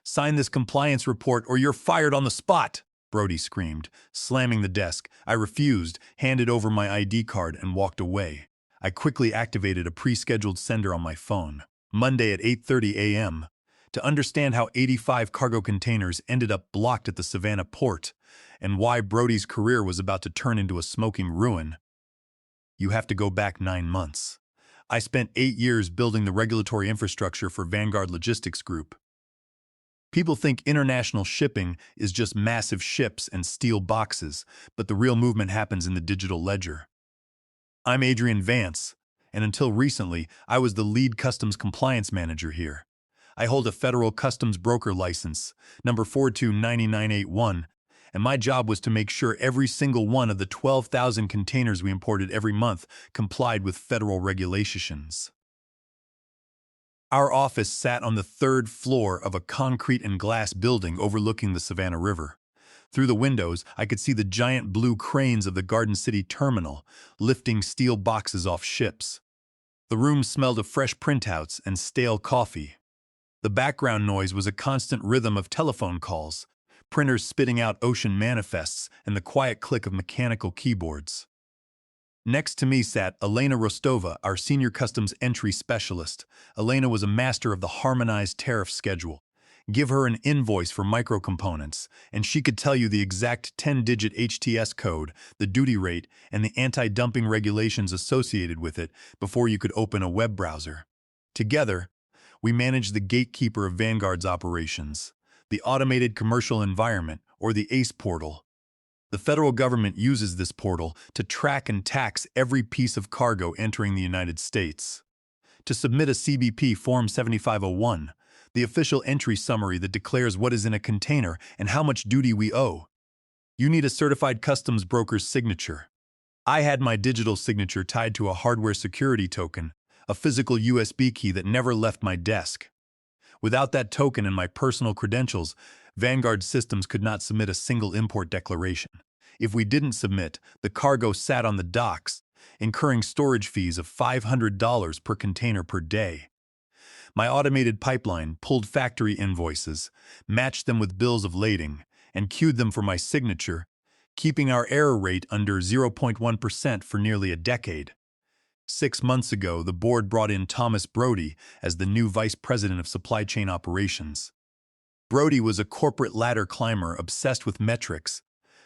Sign this compliance report or you're fired on the spot, Brody screamed, slamming the desk. I refused, handed over my ID card, and walked away. I quickly activated a pre-scheduled sender on my phone. Monday at 8:30 a.m. to understand how 85 cargo containers ended up blocked at the Savannah port and why Brody's career was about to turn into a smoking ruin. You have to go back 9 months. I spent 8 years building the regulatory infrastructure for Vanguard Logistics Group. People think international shipping is just massive ships and steel boxes, but the real movement happens in the digital ledger. I'm Adrian Vance, and until recently, I was the lead customs compliance manager here. I hold a federal customs broker license, number 429981, and my job was to make sure every single one of the 12,000 containers we imported every month complied with federal regulations. Our office sat on the 3rd floor of a concrete and glass building overlooking the Savannah River. Through the windows, I could see the giant blue cranes of the Garden City terminal, lifting steel boxes off ships. The room smelled of fresh printouts and stale coffee. The background noise was a constant rhythm of telephone calls, printers spitting out ocean manifests, and the quiet click of mechanical keyboards. Next to me sat Elena Rostova, our senior customs entry specialist. Elena was a master of the harmonized tariff schedule. Give her an invoice for microcomponents, and she could tell you the exact 10-digit HTS code, the duty rate, and the anti-dumping regulations associated with it before you could open a web browser. Together, we managed the gatekeeper of Vanguard's operations, the Automated Commercial Environment, or the ACE portal. The federal government uses this portal to track and tax every piece of cargo entering the United States. To submit a CBP Form 7501, the official entry summary that declares what is in a container and how much duty we owe, you need a certified customs broker's signature. I had my digital signature tied to a hardware security token, a physical USB key that never left my desk. Without that token and my personal credentials, Vanguard systems could not submit a single import declaration. If we didn't submit, the cargo sat on the docks, incurring storage fees of $500 per container per day. My automated pipeline pulled factory invoices, matched them with bills of lading, and queued them for my signature, keeping our error rate under 0.1% for nearly a decade. 6 months ago, the board brought in Thomas Brody as the new vice president of supply chain operations. Brody was a corporate ladder climber obsessed with metrics,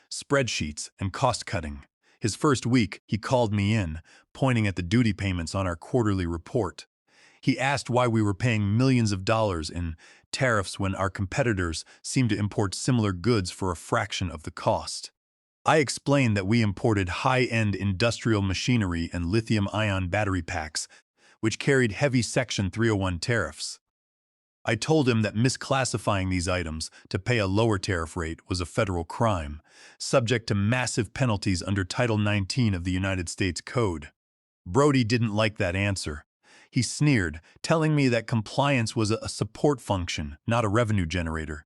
spreadsheets, and cost-cutting. His first week, he called me in, pointing at the duty payments on our quarterly report. He asked why we were paying millions of dollars in tariffs when our competitors seemed to import similar goods for a fraction of the cost. I explained that we imported high-end industrial machinery and lithium-ion battery packs, which carried heavy Section 301 tariffs. I told him that misclassifying these items to pay a lower tariff rate was a federal crime, subject to massive penalties under Title 19 of the United States Code. Brody didn't like that answer. He sneered, telling me that compliance was a support function, not a revenue generator.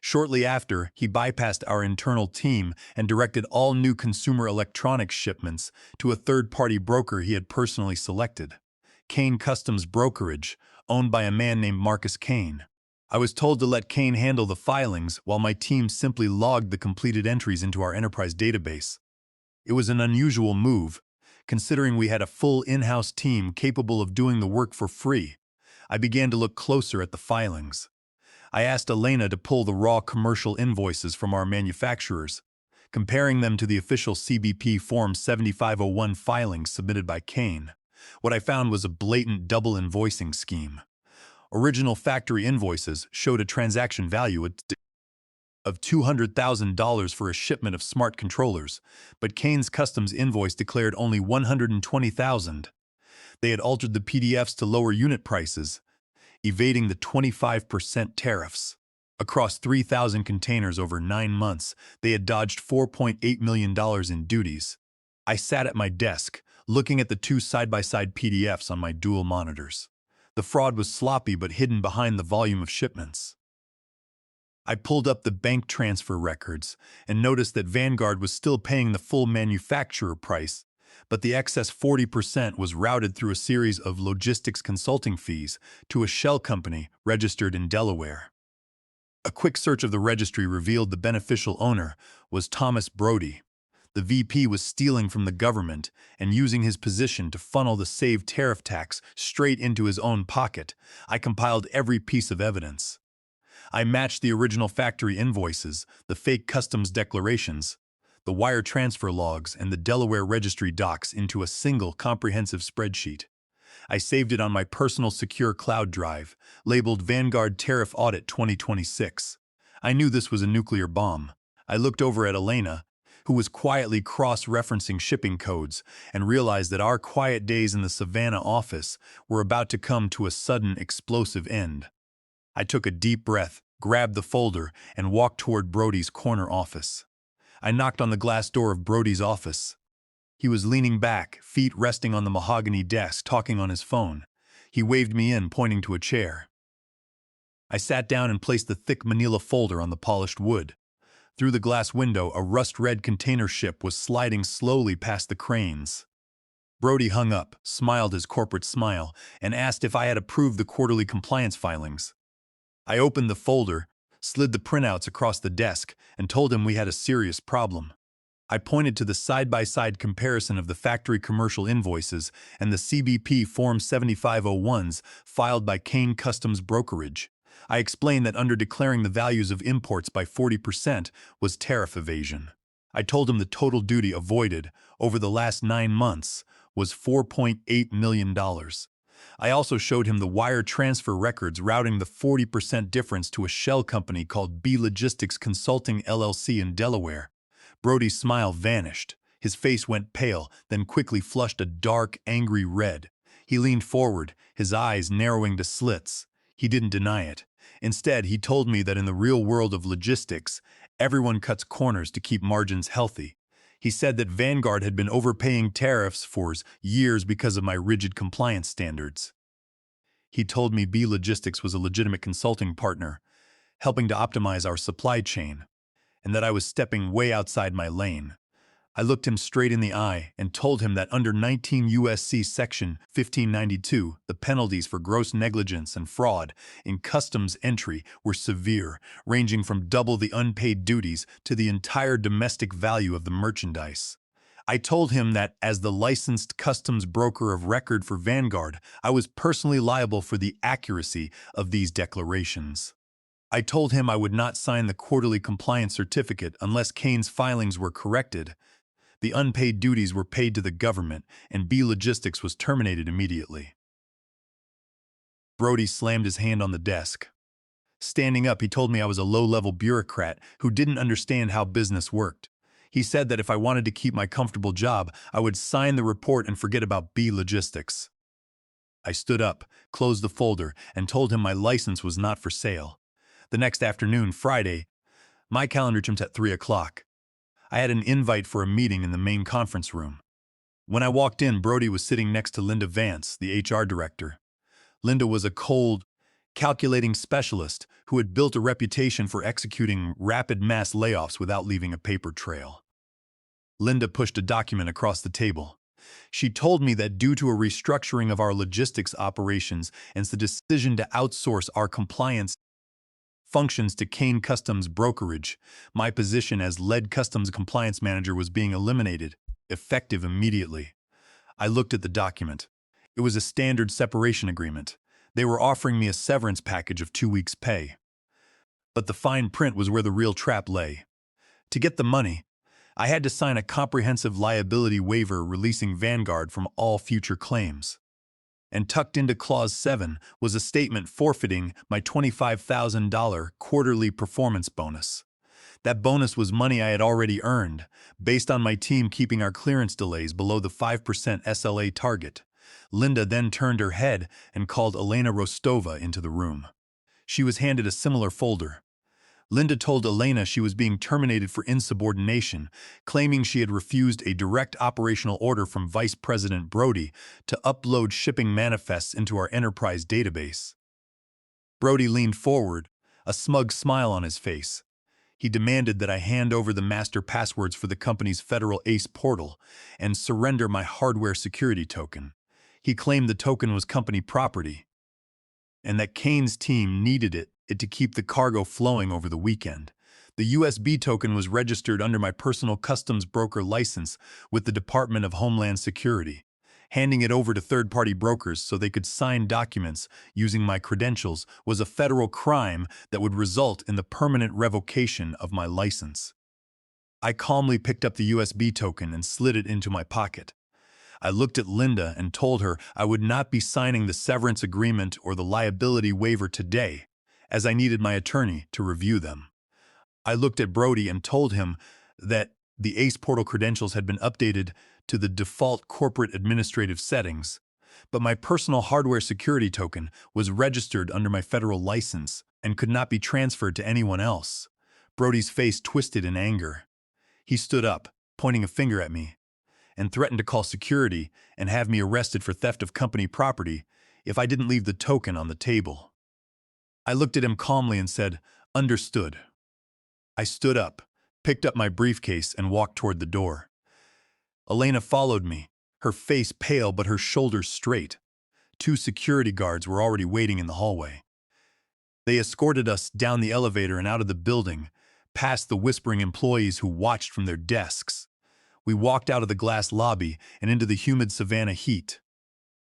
Shortly after, he bypassed our internal team and directed all new consumer electronics shipments to a third-party broker he had personally selected, Kane Customs Brokerage, owned by a man named Marcus Kane. I was told to let Kane handle the filings while my team simply logged the completed entries into our enterprise database. It was an unusual move, considering we had a full in-house team capable of doing the work for free. I began to look closer at the filings. I asked Elena to pull the raw commercial invoices from our manufacturers, comparing them to the official CBP Form 7501 filings submitted by Kane. What I found was a blatant double invoicing scheme. Original factory invoices showed a transaction value of $200,000 for a shipment of smart controllers, but Kane's customs invoice declared only $120,000. They had altered the PDFs to lower unit prices, evading the 25% tariffs. Across 3,000 containers over 9 months, they had dodged $4.8 million in duties. I sat at my desk, looking at the 2 side-by-side PDFs on my dual monitors. The fraud was sloppy but hidden behind the volume of shipments. I pulled up the bank transfer records and noticed that Vanguard was still paying the full manufacturer price, but the excess 40% was routed through a series of logistics consulting fees to a shell company registered in Delaware. A quick search of the registry revealed the beneficial owner was Thomas Brody. The VP was stealing from the government and using his position to funnel the saved tariff tax straight into his own pocket. I compiled every piece of evidence. I matched the original factory invoices, the fake customs declarations, the wire transfer logs, and the Delaware registry docs into a single comprehensive spreadsheet. I saved it on my personal secure cloud drive, labeled Vanguard Tariff Audit 2026. I knew this was a nuclear bomb. I looked over at Elena, who was quietly cross-referencing shipping codes, and realized that our quiet days in the Savannah office were about to come to a sudden explosive end. I took a deep breath, grabbed the folder, and walked toward Brody's corner office. I knocked on the glass door of Brody's office. He was leaning back, feet resting on the mahogany desk, talking on his phone. He waved me in, pointing to a chair. I sat down and placed the thick manila folder on the polished wood. Through the glass window, a rust-red container ship was sliding slowly past the cranes. Brody hung up, smiled his corporate smile, and asked if I had approved the quarterly compliance filings. I opened the folder, slid the printouts across the desk, and told him we had a serious problem. I pointed to the side-by-side comparison of the factory commercial invoices and the CBP Form 7501s filed by Kane Customs Brokerage. I explained that under declaring the values of imports by 40% was tariff evasion. I told him the total duty avoided over the last 9 months was $4.8 million. I also showed him the wire transfer records routing the 40% difference to a shell company called B Logistics Consulting LLC in Delaware. Brody's smile vanished. His face went pale, then quickly flushed a dark, angry red. He leaned forward, his eyes narrowing to slits. He didn't deny it. Instead, he told me that in the real world of logistics, everyone cuts corners to keep margins healthy. He said that Vanguard had been overpaying tariffs for years because of my rigid compliance standards. He told me B Logistics was a legitimate consulting partner, helping to optimize our supply chain, and that I was stepping way outside my lane. I looked him straight in the eye and told him that under 19 U.S.C. Section 1592, the penalties for gross negligence and fraud in customs entry were severe, ranging from double the unpaid duties to the entire domestic value of the merchandise. I told him that as the licensed customs broker of record for Vanguard, I was personally liable for the accuracy of these declarations. I told him I would not sign the quarterly compliance certificate unless Kane's filings were corrected. The unpaid duties were paid to the government, and B Logistics was terminated immediately. Brody slammed his hand on the desk. Standing up, he told me I was a low-level bureaucrat who didn't understand how business worked. He said that if I wanted to keep my comfortable job, I would sign the report and forget about B Logistics. I stood up, closed the folder, and told him my license was not for sale. The next afternoon, Friday, my calendar jumped at 3 o'clock. I had an invite for a meeting in the main conference room. When I walked in, Brody was sitting next to Linda Vance, the HR director. Linda was a cold, calculating specialist who had built a reputation for executing rapid mass layoffs without leaving a paper trail. Linda pushed a document across the table. She told me that due to a restructuring of our logistics operations and the decision to outsource our compliance functions to Kane Customs Brokerage, my position as lead customs compliance manager was being eliminated, effective immediately. I looked at the document. It was a standard separation agreement. They were offering me a severance package of 2 weeks' pay. But the fine print was where the real trap lay. To get the money, I had to sign a comprehensive liability waiver releasing Vanguard from all future claims. And tucked into Clause 7 was a statement forfeiting my $25,000 quarterly performance bonus. That bonus was money I had already earned, based on my team keeping our clearance delays below the 5% SLA target. Linda then turned her head and called Elena Rostova into the room. She was handed a similar folder. Linda told Elena she was being terminated for insubordination, claiming she had refused a direct operational order from Vice President Brody to upload shipping manifests into our enterprise database. Brody leaned forward, a smug smile on his face. He demanded that I hand over the master passwords for the company's federal ACE portal and surrender my hardware security token. He claimed the token was company property and that Kane's team needed it it to keep the cargo flowing over the weekend. The USB token was registered under my personal customs broker license with the Department of Homeland Security. Handing it over to third-party brokers so they could sign documents using my credentials was a federal crime that would result in the permanent revocation of my license. I calmly picked up the USB token and slid it into my pocket. I looked at Linda and told her I would not be signing the severance agreement or the liability waiver today, as I needed my attorney to review them. I looked at Brody and told him that the ACE portal credentials had been updated to the default corporate administrative settings, but my personal hardware security token was registered under my federal license and could not be transferred to anyone else. Brody's face twisted in anger. He stood up, pointing a finger at me, and threatened to call security and have me arrested for theft of company property if I didn't leave the token on the table. I looked at him calmly and said, "Understood." I stood up, picked up my briefcase, and walked toward the door. Elena followed me, her face pale but her shoulders straight. 2 security guards were already waiting in the hallway. They escorted us down the elevator and out of the building, past the whispering employees who watched from their desks. We walked out of the glass lobby and into the humid Savannah heat.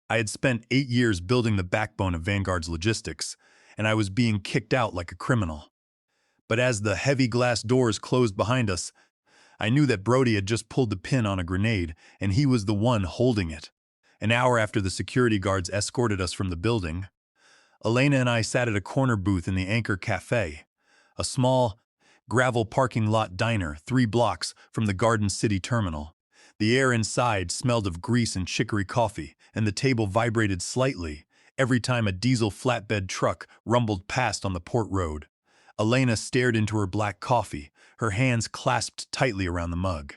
I had spent 8 years building the backbone of Vanguard's logistics, and I was being kicked out like a criminal. But as the heavy glass doors closed behind us, I knew that Brody had just pulled the pin on a grenade, and he was the one holding it. An hour after the security guards escorted us from the building, Elena and I sat at a corner booth in the Anchor Cafe, a small, gravel parking lot diner 3 blocks from the Garden City terminal. The air inside smelled of grease and chicory coffee, and the table vibrated slightly every time a diesel flatbed truck rumbled past on the port road. Elena stared into her black coffee, her hands clasped tightly around the mug.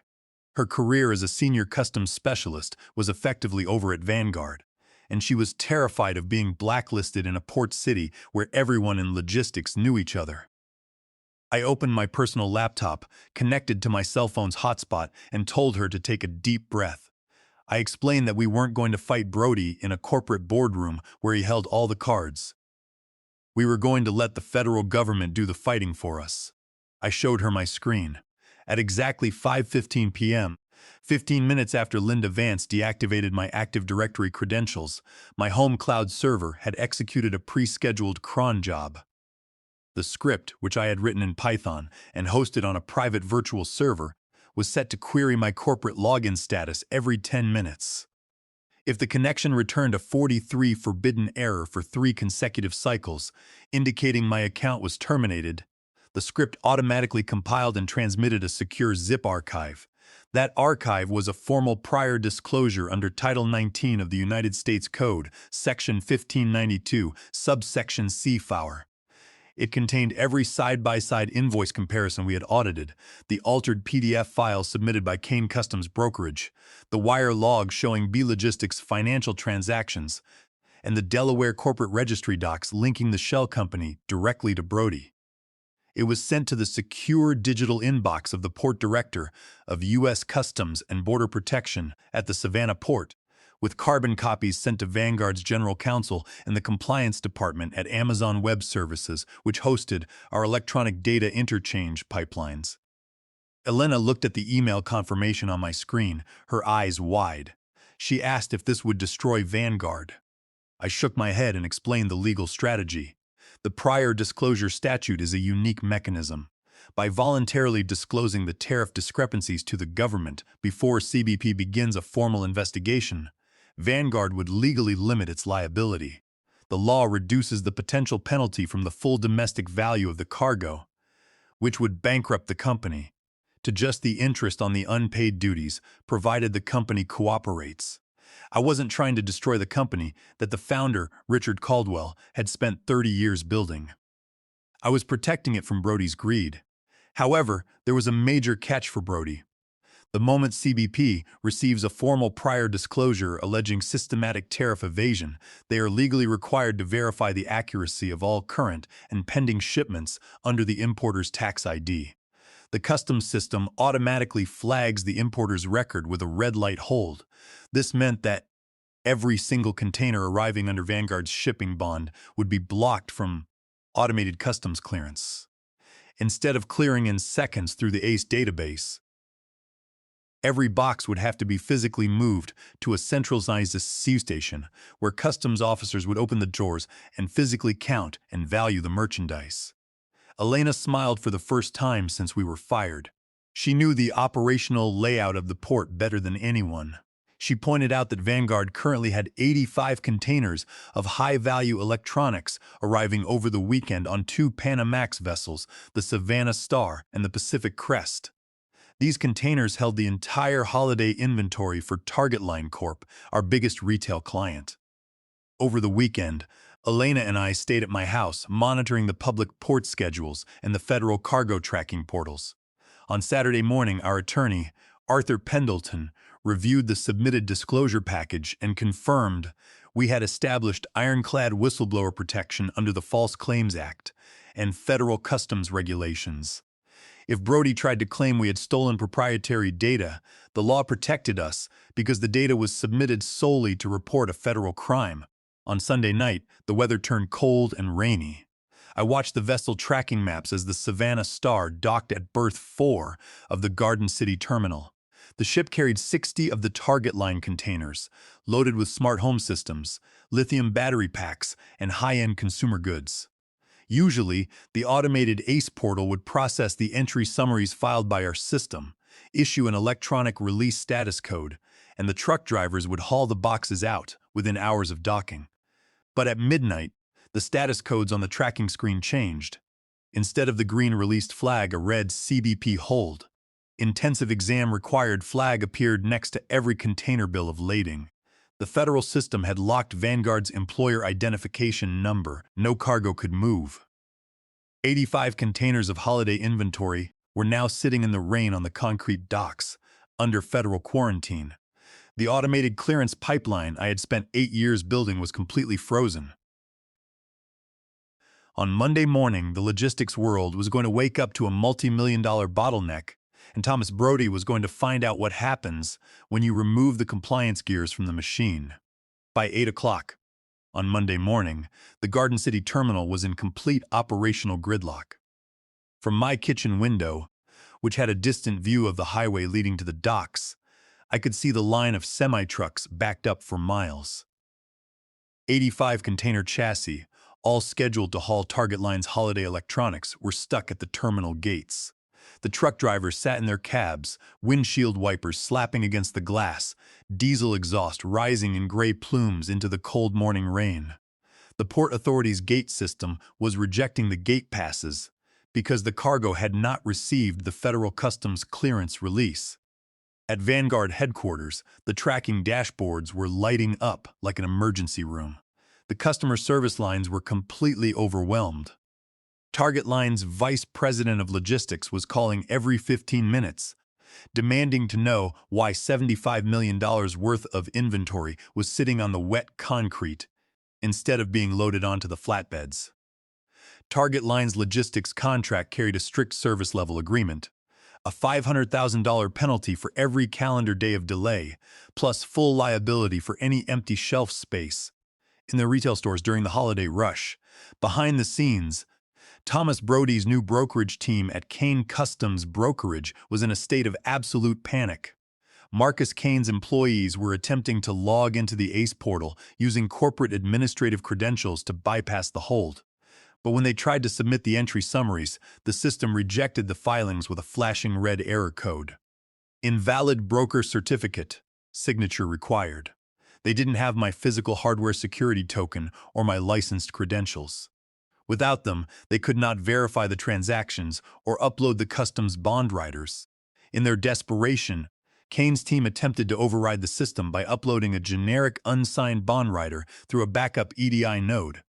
Her career as a senior customs specialist was effectively over at Vanguard, and she was terrified of being blacklisted in a port city where everyone in logistics knew each other. I opened my personal laptop, connected to my cell phone's hotspot, and told her to take a deep breath. I explained that we weren't going to fight Brody in a corporate boardroom where he held all the cards. We were going to let the federal government do the fighting for us. I showed her my screen. At exactly 5:15 p.m., 15 minutes after Linda Vance deactivated my Active Directory credentials, my home cloud server had executed a pre-scheduled cron job. The script, which I had written in Python and hosted on a private virtual server, was set to query my corporate login status every 10 minutes. If the connection returned a 43 forbidden error for 3 consecutive cycles, indicating my account was terminated, the script automatically compiled and transmitted a secure zip archive. That archive was a formal prior disclosure under Title 19 of the United States Code, Section 1592, subsection C FOUR. It contained every side-by-side invoice comparison we had audited, the altered PDF file submitted by Kane Customs Brokerage, the wire log showing B Logistics financial transactions, and the Delaware corporate registry docs linking the shell company directly to Brody. It was sent to the secure digital inbox of the port director of U.S. Customs and Border Protection at the Savannah port, with carbon copies sent to Vanguard's general counsel and the compliance department at Amazon Web Services, which hosted our electronic data interchange pipelines. Elena looked at the email confirmation on my screen, her eyes wide. She asked if this would destroy Vanguard. I shook my head and explained the legal strategy. The prior disclosure statute is a unique mechanism. By voluntarily disclosing the tariff discrepancies to the government before CBP begins a formal investigation, Vanguard would legally limit its liability. The law reduces the potential penalty from the full domestic value of the cargo, which would bankrupt the company, to just the interest on the unpaid duties, provided the company cooperates. I wasn't trying to destroy the company that the founder, Richard Caldwell, had spent 30 years building. I was protecting it from Brody's greed. However, there was a major catch for Brody. The moment CBP receives a formal prior disclosure alleging systematic tariff evasion, they are legally required to verify the accuracy of all current and pending shipments under the importer's tax ID. The customs system automatically flags the importer's record with a red light hold. This meant that every single container arriving under Vanguard's shipping bond would be blocked from automated customs clearance. Instead of clearing in seconds through the ACE database, every box would have to be physically moved to a centralized receive station where customs officers would open the drawers and physically count and value the merchandise. Elena smiled for the first time since we were fired. She knew the operational layout of the port better than anyone. She pointed out that Vanguard currently had 85 containers of high-value electronics arriving over the weekend on two Panamax vessels, the Savannah Star and the Pacific Crest. These containers held the entire holiday inventory for Target Line Corp., our biggest retail client. Over the weekend, Elena and I stayed at my house, monitoring the public port schedules and the federal cargo tracking portals. On Saturday morning, our attorney, Arthur Pendleton, reviewed the submitted disclosure package and confirmed we had established ironclad whistleblower protection under the False Claims Act and federal customs regulations. If Brody tried to claim we had stolen proprietary data, the law protected us because the data was submitted solely to report a federal crime. On Sunday night, the weather turned cold and rainy. I watched the vessel tracking maps as the Savannah Star docked at berth 4 of the Garden City terminal. The ship carried 60 of the Target Line containers, loaded with smart home systems, lithium battery packs, and high-end consumer goods. Usually, the automated ACE portal would process the entry summaries filed by our system, issue an electronic release status code, and the truck drivers would haul the boxes out within hours of docking. But at midnight, the status codes on the tracking screen changed. Instead of the green released flag, a red CBP hold. Intensive exam required flag appeared next to every container bill of lading. The federal system had locked Vanguard's employer identification number. No cargo could move. 85 containers of holiday inventory were now sitting in the rain on the concrete docks, under federal quarantine. The automated clearance pipeline I had spent 8 years building was completely frozen. On Monday morning, the logistics world was going to wake up to a multi-million-dollar bottleneck, and Thomas Brody was going to find out what happens when you remove the compliance gears from the machine. By 8 o'clock on Monday morning, the Garden City terminal was in complete operational gridlock. From my kitchen window, which had a distant view of the highway leading to the docks, I could see the line of semi-trucks backed up for miles. 85 container chassis, all scheduled to haul Target Line's holiday electronics, were stuck at the terminal gates. The truck drivers sat in their cabs, windshield wipers slapping against the glass, diesel exhaust rising in gray plumes into the cold morning rain. The Port Authority's gate system was rejecting the gate passes because the cargo had not received the federal customs clearance release. At Vanguard headquarters, the tracking dashboards were lighting up like an emergency room. The customer service lines were completely overwhelmed. Target Line's vice president of logistics was calling every 15 minutes, demanding to know why $75 million worth of inventory was sitting on the wet concrete instead of being loaded onto the flatbeds. Target Line's logistics contract carried a strict service level agreement, a $500,000 penalty for every calendar day of delay, plus full liability for any empty shelf space in the retail stores during the holiday rush. Behind the scenes, Thomas Brody's new brokerage team at Kane Customs Brokerage was in a state of absolute panic. Marcus Kane's employees were attempting to log into the ACE portal using corporate administrative credentials to bypass the hold. But when they tried to submit the entry summaries, the system rejected the filings with a flashing red error code. Invalid broker certificate, signature required. They didn't have my physical hardware security token or my licensed credentials. Without them, they could not verify the transactions or upload the customs bond riders. In their desperation, Kane's team attempted to override the system by uploading a generic unsigned bond rider through a backup EDI node.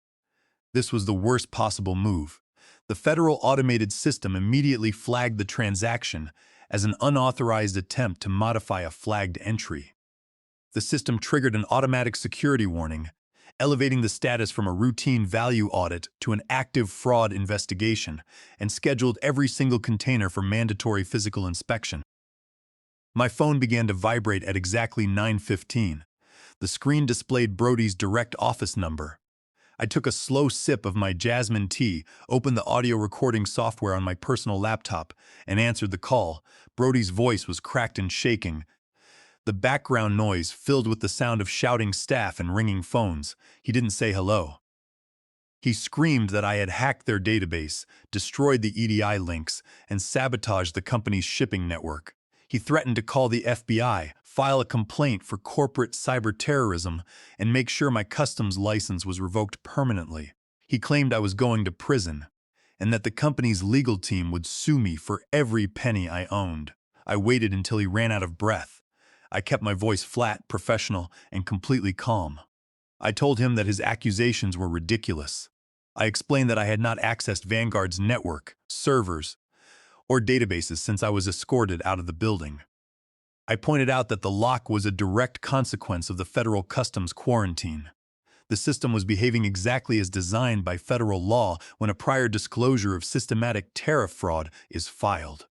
This was the worst possible move. The federal automated system immediately flagged the transaction as an unauthorized attempt to modify a flagged entry. The system triggered an automatic security warning, elevating the status from a routine value audit to an active fraud investigation, and scheduled every single container for mandatory physical inspection. My phone began to vibrate at exactly 9:15. The screen displayed Brody's direct office number. I took a slow sip of my jasmine tea, opened the audio recording software on my personal laptop, and answered the call. Brody's voice was cracked and shaking, the background noise filled with the sound of shouting staff and ringing phones. He didn't say hello. He screamed that I had hacked their database, destroyed the EDI links, and sabotaged the company's shipping network. He threatened to call the FBI, file a complaint for corporate cyber terrorism, and make sure my customs license was revoked permanently. He claimed I was going to prison, and that the company's legal team would sue me for every penny I owned. I waited until he ran out of breath. I kept my voice flat, professional, and completely calm. I told him that his accusations were ridiculous. I explained that I had not accessed Vanguard's network, servers, or databases since I was escorted out of the building. I pointed out that the lock was a direct consequence of the federal customs quarantine. The system was behaving exactly as designed by federal law when a prior disclosure of systematic tariff fraud is filed.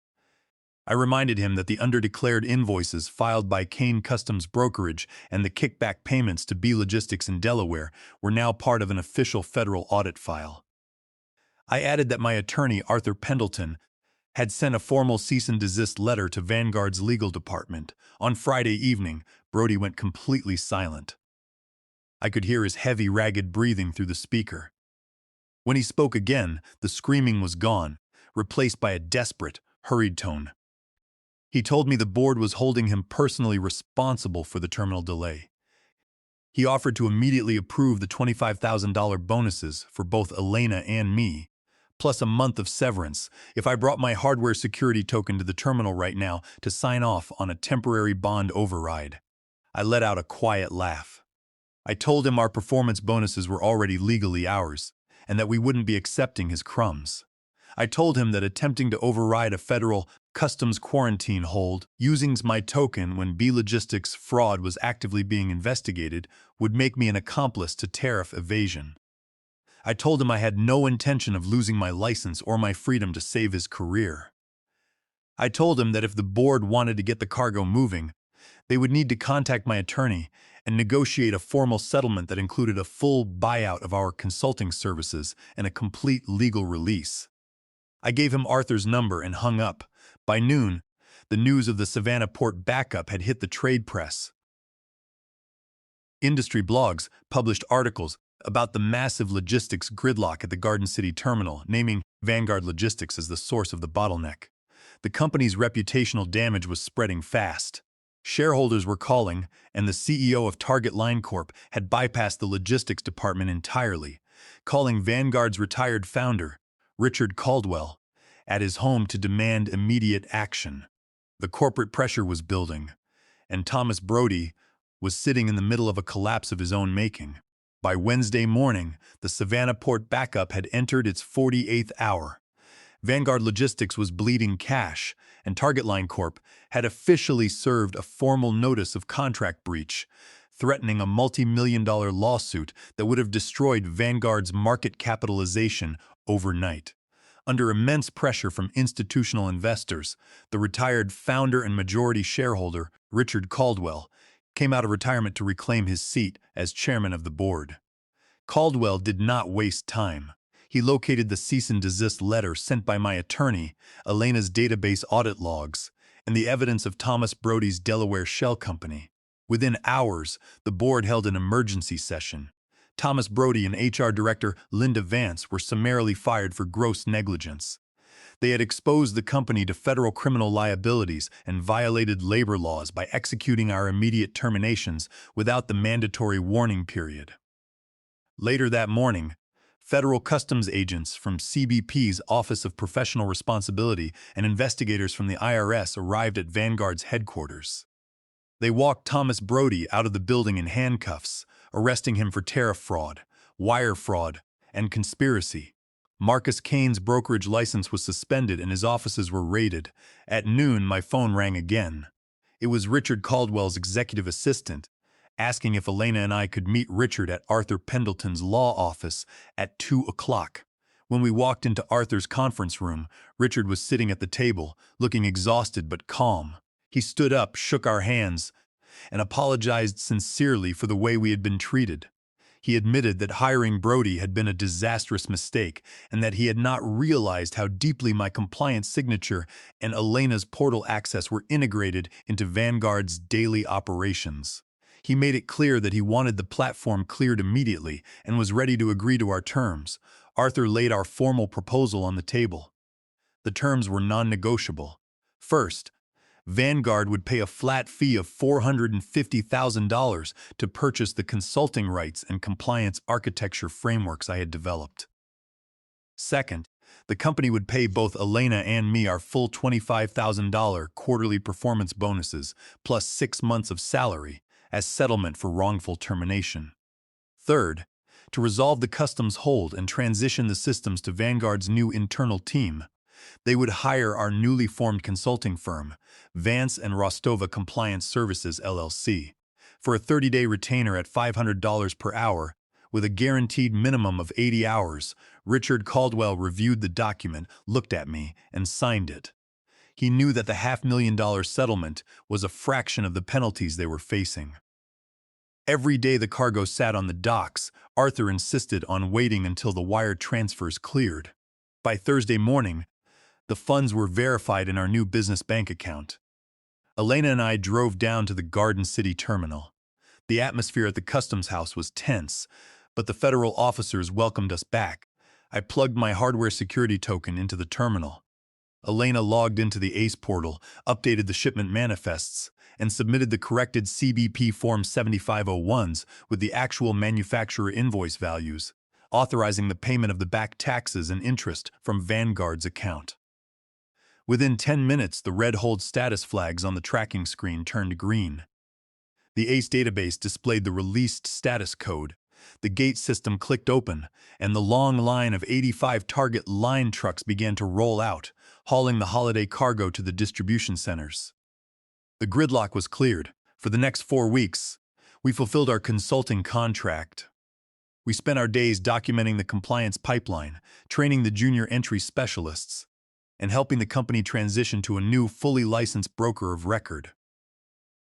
I reminded him that the underdeclared invoices filed by Kane Customs Brokerage and the kickback payments to B Logistics in Delaware were now part of an official federal audit file. I added that my attorney, Arthur Pendleton, had sent a formal cease and desist letter to Vanguard's legal department. On Friday evening, Brody went completely silent. I could hear his heavy, ragged breathing through the speaker. When he spoke again, the screaming was gone, replaced by a desperate, hurried tone. He told me the board was holding him personally responsible for the terminal delay. He offered to immediately approve the $25,000 bonuses for both Elena and me, plus a month of severance if I brought my hardware security token to the terminal right now to sign off on a temporary bond override. I let out a quiet laugh. I told him our performance bonuses were already legally ours, and that we wouldn't be accepting his crumbs. I told him that attempting to override a federal customs quarantine hold using my token when B Logistics fraud was actively being investigated would make me an accomplice to tariff evasion. I told him I had no intention of losing my license or my freedom to save his career. I told him that if the board wanted to get the cargo moving, they would need to contact my attorney and negotiate a formal settlement that included a full buyout of our consulting services and a complete legal release. I gave him Arthur's number and hung up. By noon, the news of the Savannah port backup had hit the trade press. Industry blogs published articles about the massive logistics gridlock at the Garden City terminal, naming Vanguard Logistics as the source of the bottleneck. The company's reputational damage was spreading fast. Shareholders were calling, and the CEO of Target Line Corp had bypassed the logistics department entirely, calling Vanguard's retired founder, Richard Caldwell, at his home to demand immediate action. The corporate pressure was building, and Thomas Brody was sitting in the middle of a collapse of his own making. By Wednesday morning, the Savannah port backup had entered its 48th hour. Vanguard Logistics was bleeding cash, and Target Line Corp had officially served a formal notice of contract breach, threatening a multi-million-dollar lawsuit that would have destroyed Vanguard's market capitalization overnight. Under immense pressure from institutional investors, the retired founder and majority shareholder, Richard Caldwell, came out of retirement to reclaim his seat as chairman of the board. Caldwell did not waste time. He located the cease and desist letter sent by my attorney, Elena's database audit logs, and the evidence of Thomas Brody's Delaware Shell Company. Within hours, the board held an emergency session. Thomas Brody and HR Director Linda Vance were summarily fired for gross negligence. They had exposed the company to federal criminal liabilities and violated labor laws by executing our immediate terminations without the mandatory warning period. Later that morning, federal customs agents from CBP's Office of Professional Responsibility and investigators from the IRS arrived at Vanguard's headquarters. They walked Thomas Brody out of the building in handcuffs, arresting him for tariff fraud, wire fraud, and conspiracy. Marcus Kane's brokerage license was suspended and his offices were raided. At noon, my phone rang again. It was Richard Caldwell's executive assistant, asking if Elena and I could meet Richard at Arthur Pendleton's law office at 2 o'clock. When we walked into Arthur's conference room, Richard was sitting at the table, looking exhausted but calm. He stood up, shook our hands, and apologized sincerely for the way we had been treated. He admitted that hiring Brody had been a disastrous mistake and that he had not realized how deeply my compliance signature and Elena's portal access were integrated into Vanguard's daily operations. He made it clear that he wanted the platform cleared immediately and was ready to agree to our terms. Arthur laid our formal proposal on the table. The terms were non-negotiable. First, Vanguard would pay a flat fee of $450,000 to purchase the consulting rights and compliance architecture frameworks I had developed. Second, the company would pay both Elena and me our full $25,000 quarterly performance bonuses plus 6 months of salary as settlement for wrongful termination. Third, to resolve the customs hold and transition the systems to Vanguard's new internal team, they would hire our newly formed consulting firm, Vance and Rostova Compliance Services, LLC, for a 30-day retainer at $500 per hour, with a guaranteed minimum of 80 hours. Richard Caldwell reviewed the document, looked at me, and signed it. He knew that the $500,000 settlement was a fraction of the penalties they were facing. Every day the cargo sat on the docks, Arthur insisted on waiting until the wire transfers cleared. By Thursday morning, the funds were verified in our new business bank account. Elena and I drove down to the Garden City terminal. The atmosphere at the customs house was tense, but the federal officers welcomed us back. I plugged my hardware security token into the terminal. Elena logged into the ACE portal, updated the shipment manifests, and submitted the corrected CBP Form 7501s with the actual manufacturer invoice values, authorizing the payment of the back taxes and interest from Vanguard's account. Within 10 minutes, the red hold status flags on the tracking screen turned green. The ACE database displayed the released status code. The gate system clicked open, and the long line of 85 Target line trucks began to roll out, hauling the holiday cargo to the distribution centers. The gridlock was cleared. For the next 4 weeks, we fulfilled our consulting contract. We spent our days documenting the compliance pipeline, training the junior entry specialists, and helping the company transition to a new, fully licensed broker of record.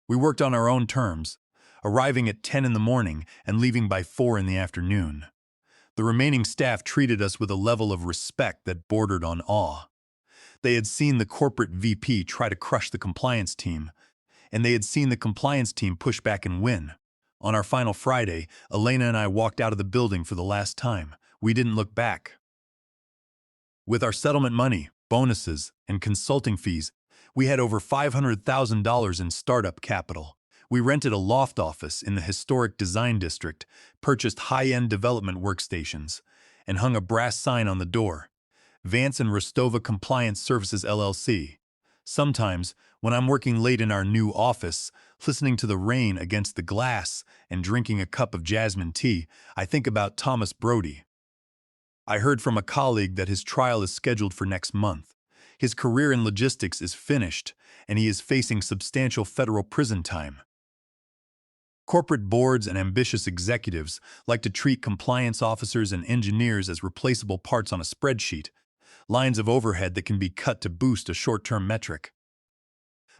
We worked on our own terms, arriving at 10 in the morning and leaving by 4 in the afternoon. The remaining staff treated us with a level of respect that bordered on awe. They had seen the corporate VP try to crush the compliance team, and they had seen the compliance team push back and win. On our final Friday, Elena and I walked out of the building for the last time. We didn't look back. With our settlement money, bonuses, and consulting fees, we had over $500,000 in startup capital. We rented a loft office in the historic design district, purchased high-end development workstations, and hung a brass sign on the door, Vance and Rostova Compliance Services, LLC. Sometimes, when I'm working late in our new office, listening to the rain against the glass and drinking a cup of jasmine tea, I think about Thomas Brody. I heard from a colleague that his trial is scheduled for next month. His career in logistics is finished, and he is facing substantial federal prison time. Corporate boards and ambitious executives like to treat compliance officers and engineers as replaceable parts on a spreadsheet, lines of overhead that can be cut to boost a short-term metric.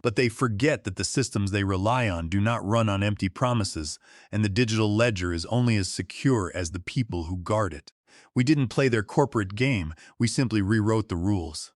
But they forget that the systems they rely on do not run on empty promises, and the digital ledger is only as secure as the people who guard it. We didn't play their corporate game, we simply rewrote the rules.